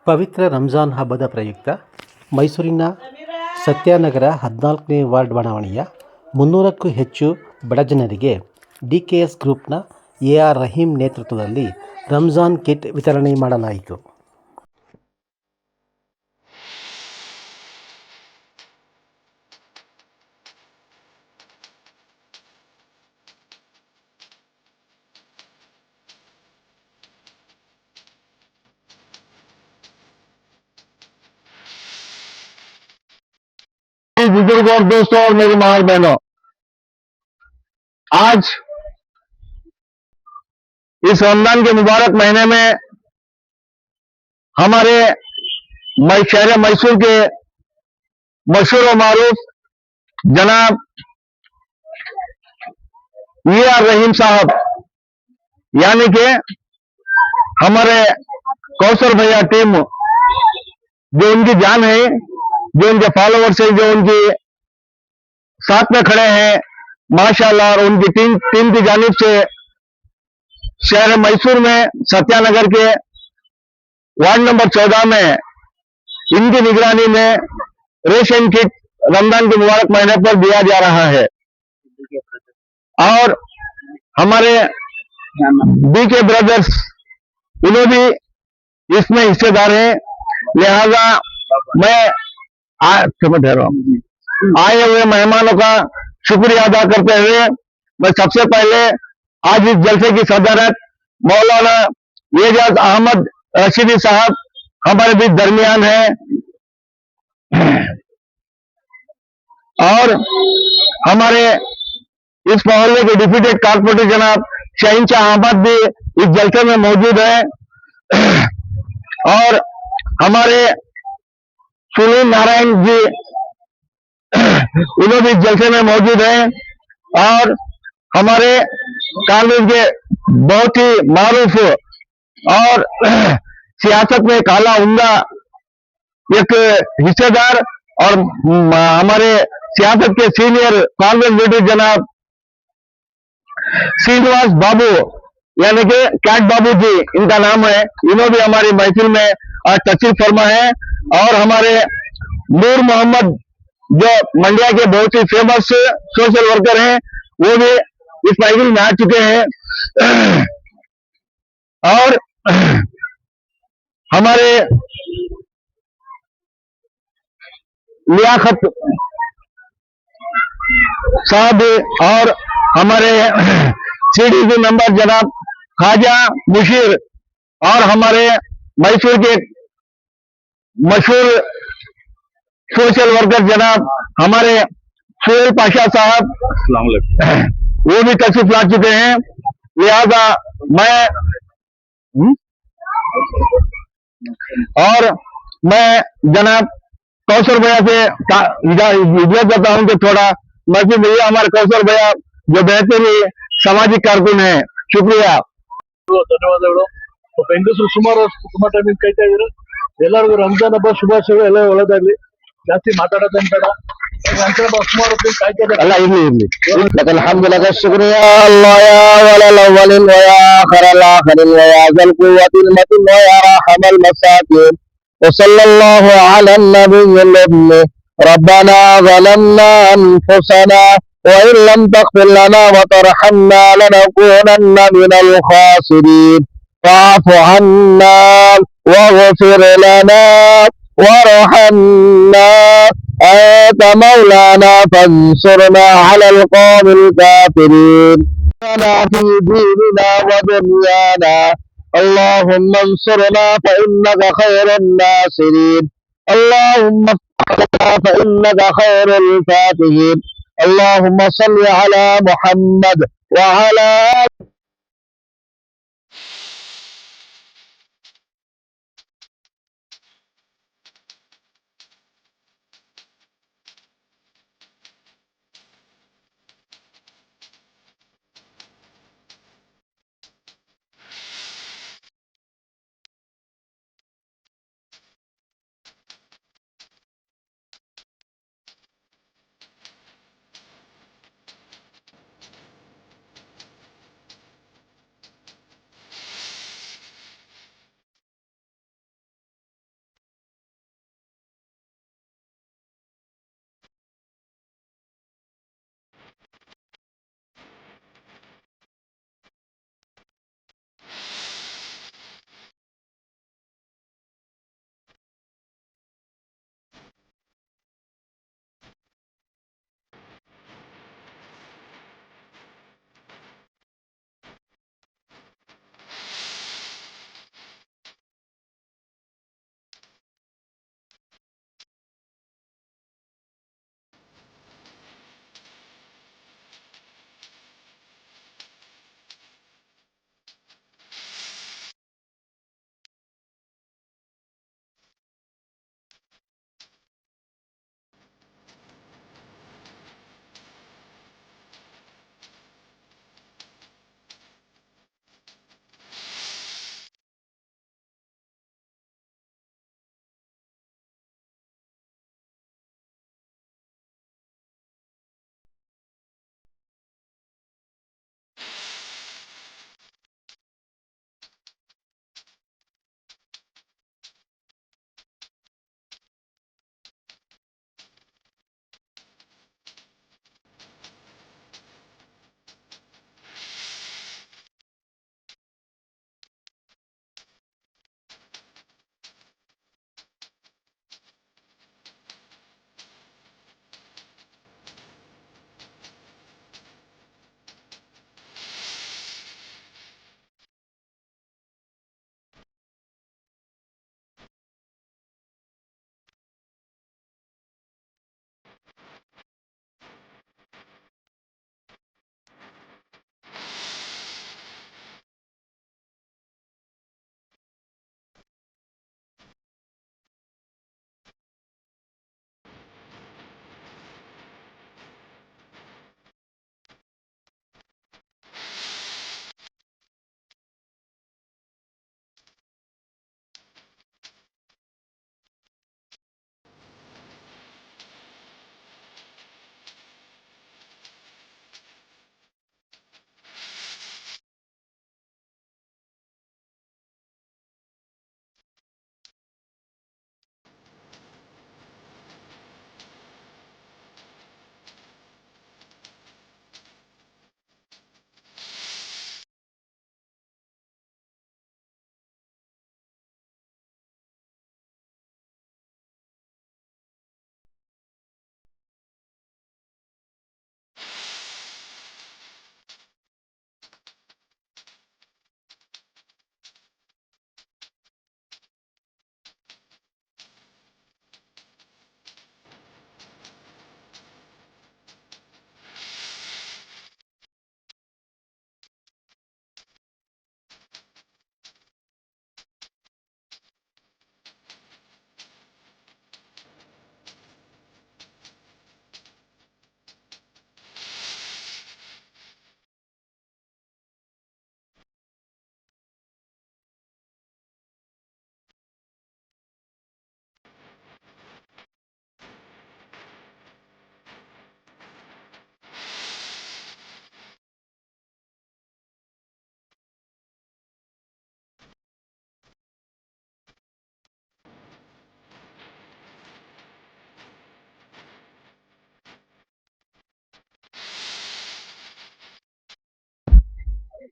ಪವಿತ್ರ ರಂಜಾನ್ ಹಬ್ಬದ ಪ್ರಯುಕ್ತ ಮೈಸೂರಿನ ಸತ್ಯನಗರ 14ನೇ ವಾರ್ಡ್ ಬಡಾವಣೆಯ 300ಕ್ಕೂ ಹೆಚ್ಚು ಬಡಜನರಿಗೆ ಡಿಕೆಎಸ್ ಗ್ರೂಪ್ನ ಎಆರ್ ರಹೀಂ ನೇತೃತ್ವದಲ್ಲಿ ರಂಜಾನ್ ಕಿಟ್ ವಿತರಣೆ ಮಾಡಲಾಯಿತು. बुजुर्ग और दोस्तों और मेरी माँ और बहनों, आज इस रमजान के मुबारक महीने में हमारे शहर मैसूर के मशहूर और मारूफ जनाब एआर रहीम साहब यानी कि हमारे कौसर भैया टीम, जो उनकी जान है, जो उनके फॉलोवर्स है, जो उनकी साथ में खड़े हैं माशाल्लाह, और उनकी टीम की जानिब से शहर मैसूर में सत्यानगर के वार्ड नंबर 14 में इनकी निगरानी में रेशन किट रमजान के मुबारक महीने पर दिया जा रहा है। और हमारे बीके ब्रदर्स उन्हें भी इसमें हिस्सेदार हैं, लिहाजा मैं आए हुए मेहमानों का शुक्रिया अदा करते हुए मैं सबसे पहले आज इस जलसे की सदारत मौलाना एजाज अहमद रशीदी साहब हमारे बीच दरमियान है, और हमारे इस मोहल्ले के डिप्यूटेड कारपोरेटर जनाब शहीनशाह अहमद भी इस जलसे में मौजूद है, और हमारे सुनील नारायण जी उन्हें भी जलसे में मौजूद हैं, और हमारे कांग्रेस के बहुत ही मारूफ और सियासत में काला उम्दा एक हिस्सेदार और हमारे सियासत के सीनियर कांग्रेस लीडर जनाब श्रीनिवास बाबू यानी कि कैट बाबू जी इनका नाम है, इन्होंने भी हमारी महफिल में आज तशरीफ फरमा है। और हमारे नूर मोहम्मद जो मंडिया के बहुत ही फेमस सोशल वर्कर हैं, वो भी इस महफिल में आ चुके हैं। और हमारे लियाकत साहब और हमारे सीडीसी मेंबर जनाब ख्वाजा मुशीर और हमारे मैसूर के मशहूर सोशल वर्कर जनाब हमारे सुहेल पाशा साहब वो भी तशरीफ ला चुके हैं। लिहाजा मैं जनाब कौसर भैया से इजाजत करता हूं कि थोड़ा मस्जिद भैया, हमारे कौसर भैया जो बेहतरीन सामाजिक कारकुन है, शुक्रिया। ಧನ್ಯವಾದಗಳು. ಹೆಂಗಸರು ಸುಮಾರು ಟೈಮಿಂಗ್ ಕಾಯ್ತಾ ಇದ್ರು. ಎಲ್ಲರಿಗೂ ರಂಜಾನ್ ಹಬ್ಬ ಶುಭಾಶಯಗಳು. ಎಲ್ಲ ಒಳ್ಳೆದಾಗ್ಲಿ. ಜಾಸ್ತಿ ಮಾತಾಡೋದೇನ್ ಬೇಡ. ಸುಮಾರು ಕಾಯ್ತಾ ಇದ್ದಾರೆ. ಅಲ್ಲ ಇರ್ಲಿ ಅಲ್ಹಮ್ದುಲಿಲ್ಲಾಹ ಶುಕ್ರಿಯಾ ಅಲ್ಲಾಹ್ ಯಾ ವಲಲ್ ಅವಲಿನ್ ವ ಯಾ ಆಖಿರಲ್ ಆಖಿರಿನ್ ವ ಯಾ ಜಲ್ ಕುವ್ವತಿಲ್ ಮತಿನ್ ವ ಯಾ ರಹಮಲ್ ಮಸಾಕಿನ್ ವ ಸಲ್ಲಲ್ಲಾಹು ಅಲಾ ನಬಿಯ್ಯಿಲ್ ಉಮ್ಮಿ ربنا ظلمنا أنفسنا وإن لم تغفر لنا وترحمنا لنكونن من الخاسرين فاعف عنا واغفر لنا وارحمنا أنت مولانا فانصرنا على القوم الكافرين لنا في ديننا ودنيانا اللهم انصرنا فإنك خير الناصرين اللهم فإنك خير الفاتحين اللهم صل على محمد وعلى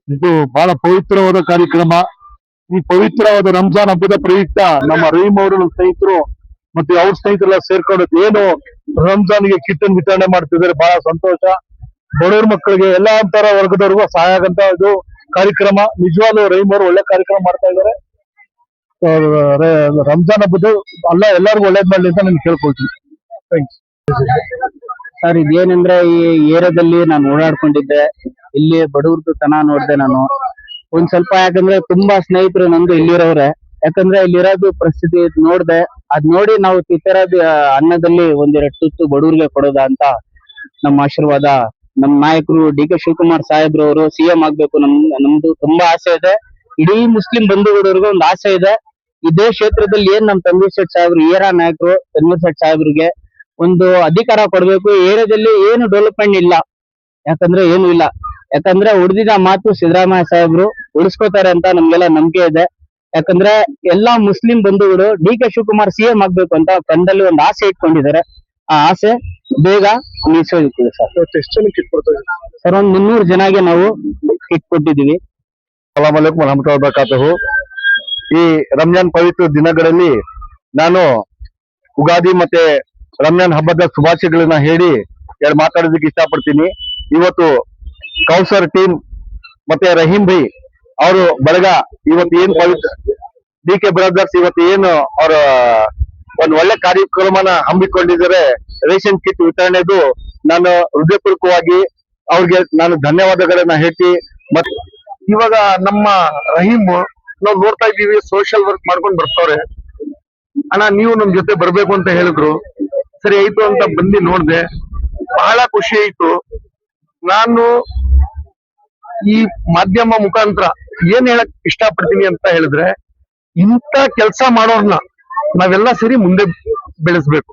ಇದು ಬಹಳ ಪವಿತ್ರವಾದ ಕಾರ್ಯಕ್ರಮ. ಈ ಪವಿತ್ರವಾದ ರಂಜಾನ್ ಹಬ್ಬದ ಪ್ರಯುಕ್ತ ನಮ್ಮ ರಹೀಂ ಅವರು ಸ್ನೇಹಿತರು ಮತ್ತೆ ಅವ್ರ ಸ್ನೇಹಿತರೆಲ್ಲ ಸೇರ್ಕೊಂಡು ಏನು ರಂಜಾನ್ಗೆ ಕಿಟ್ ಅನ್ನು ವಿತರಣೆ ಮಾಡ್ತಿದ್ದಾರೆ, ಬಹಳ ಸಂತೋಷ. ಬಡವ್ರ ಮಕ್ಕಳಿಗೆ ಎಲ್ಲಾ ತರ ವರ್ಗದವ್ರಿಗೂ ಸಹಾಯ ಆಗಂತ ಇದು ಕಾರ್ಯಕ್ರಮ. ನಿಜವಾಗ್ಲೂ ರಹೀಂ ಅವರು ಒಳ್ಳೆ ಕಾರ್ಯಕ್ರಮ ಮಾಡ್ತಾ ಇದ್ದಾರೆ. ರಂಜಾನ್ ಹಬ್ಬದ ಎಲ್ಲರಿಗೂ ಒಳ್ಳೇದ್ ಮಾಡ್ಲಿ ಅಂತ ನಾನು ಕೇಳ್ಕೊಳ್ತೀನಿ. ಥ್ಯಾಂಕ್ಸ್. ಸರ್, ಇದೇನಂದ್ರೆ ಈ ಏರಿಯಾದಲ್ಲಿ ನಾನು ಓಡಾಡ್ಕೊಂಡಿದ್ದೆ, ಇಲ್ಲಿ ಬಡವ್ರದ್ದು ತನ ನೋಡ್ದೆ ನಾನು ಒಂದ್ ಸ್ವಲ್ಪ. ಯಾಕಂದ್ರೆ ತುಂಬಾ ಸ್ನೇಹಿತರು ನಂದು ಇಲ್ಲಿರೋರೆ, ಯಾಕಂದ್ರೆ ಇಲ್ಲಿರೋದು ಪರಿಸ್ಥಿತಿ ನೋಡ್ದೆ. ಅದ್ ನೋಡಿ ನಾವು ತಿತ್ತರದ ಅನ್ನದಲ್ಲಿ ಒಂದೆರಡು ತುತ್ತು ಬಡವ್ರಿಗೆ ಕೊಡೋದ ಅಂತ ನಮ್ಮ ಆಶೀರ್ವಾದ. ನಮ್ಮ ನಾಯಕರು ಡಿ.ಕೆ. ಶಿವಕುಮಾರ್ ಸಾಹೇಬ್ರವರು CM ಆಗ್ಬೇಕು ನಮ್ದು ತುಂಬಾ ಆಸೆ ಇದೆ. ಇಡೀ ಮುಸ್ಲಿಂ ಬಂಧುಗಳವ್ರಿಗೂ ಒಂದು ಆಸೆ ಇದೆ. ಇದೇ ಕ್ಷೇತ್ರದಲ್ಲಿ ಏನ್ ನಮ್ ತನ್ವೀರ್ ಸೇಠ್ ಸಾಹೇಬ್ರು, ಏರಾ ನಾಯಕರು ತನ್ವೀರ್ ಸೇಠ್ ಸಾಹೇಬ್ರಿಗೆ ಒಂದು ಅಧಿಕಾರ ಕೊಡ್ಬೇಕು. ಏರಿಯಾದಲ್ಲಿ ಏನು ಡೆವಲಪ್ಮೆಂಟ್ ಇಲ್ಲ, ಯಾಕಂದ್ರೆ ಏನು ಇಲ್ಲ. ಯಾಕಂದ್ರೆ ಉಳಿದಿದ್ದ ಮಾತು ಸಿದ್ದರಾಮಯ್ಯ ಸಾಹೇಬ್ರು ಉಳಿಸ್ಕೋತಾರೆ ಅಂತ ನಮ್ಗೆಲ್ಲ ನಂಬಿಕೆ ಇದೆ. ಯಾಕಂದ್ರೆ ಎಲ್ಲಾ ಮುಸ್ಲಿಂ ಬಂಧುಗಳು ಡಿ.ಕೆ. ಶಿವಕುಮಾರ್ CM ಆಗ್ಬೇಕು ಅಂತ ತಂಡದಲ್ಲಿ ಒಂದು ಆಸೆ ಇಟ್ಕೊಂಡಿದ್ದಾರೆ. ಆ ಆಸೆ ಬೇಗ ನಿಲ್ಸೋದಿದೆ ಸರ್. ಎಷ್ಟು ಜನಕ್ಕೆ ಕಿಟ್ ಕೊಡ್ತಾ ಇದ್ದೀರಾ? ಸರ್, ಒಂದ್ 300 ಜನಗೆ ನಾವು ಕಿಟ್ ಕೊಟ್ಟಿದೀವಿ. ಸಲಾಮ್ ಅಲೈಕುಂ ವರಹಮತುಲ್ಲಾಹಿ ವಬರಕಾತುಹು. ಈ ರಂಜಾನ್ ಪವಿತ್ರ ದಿನಗಳಲ್ಲಿ ನಾನು ಉಗಾದಿ ಮತ್ತೆ ರಂಜಾನ್ ಹಬ್ಬದ ಶುಭಾಶಯಗಳನ್ನ ಹೇಳಿ ಮಾತಾಡೋದಕ್ಕೆ ಇಷ್ಟಪಡ್ತೀನಿ. ಇವತ್ತು ಕೌಸರ್ ಟೀಮ್ ಮತ್ತೆ ರಹೀಂ ಭೈ ಅವರು ಬಳಗ ಇವತ್ತು ಏನ್ ಪವಿತ್ರ DK ಬ್ರದರ್ಸ್ ಇವತ್ತು ಏನು ಅವರ ಒಂದು ಒಳ್ಳೆ ಕಾರ್ಯಕ್ರಮನ ಹಮ್ಮಿಕೊಂಡಿದ್ದಾರೆ, ರೇಷನ್ ಕಿಟ್ ವಿತರಣೆದು. ನಾನು ಹೃದಯಪೂರ್ವಕವಾಗಿ ಅವ್ರಿಗೆ ನಾನು ಧನ್ಯವಾದಗಳನ್ನ ಹೇಳಿ, ಮತ್ತೆ ಇವಾಗ ನಮ್ಮ ರಹೀಂ ನಾವು ನೋಡ್ತಾ ಇದ್ದೀವಿ ಸೋಷಿಯಲ್ ವರ್ಕ್ ಮಾಡ್ಕೊಂಡು ಬರ್ತಾವ್ರೆ. ಅಣ್ಣ ನೀವು ನಮ್ ಜೊತೆ ಬರ್ಬೇಕು ಅಂತ ಹೇಳಿದ್ರು, ಸರಿ ಆಯ್ತು ಅಂತ ಬಂದು ನೋಡ್ದೆ, ಬಹಳ ಖುಷಿ ಆಯ್ತು. ನಾನು ಈ ಮಾಧ್ಯಮ ಮುಖಾಂತರ ಏನ್ ಹೇಳಕ್ ಇಷ್ಟಪಡ್ತೀನಿ ಅಂತ ಹೇಳಿದ್ರೆ, ಇಂಥ ಕೆಲಸ ಮಾಡೋರ್ನ ನಾವೆಲ್ಲ ಸೇರಿ ಮುಂದೆ ಬೆಳೆಸ್ಬೇಕು.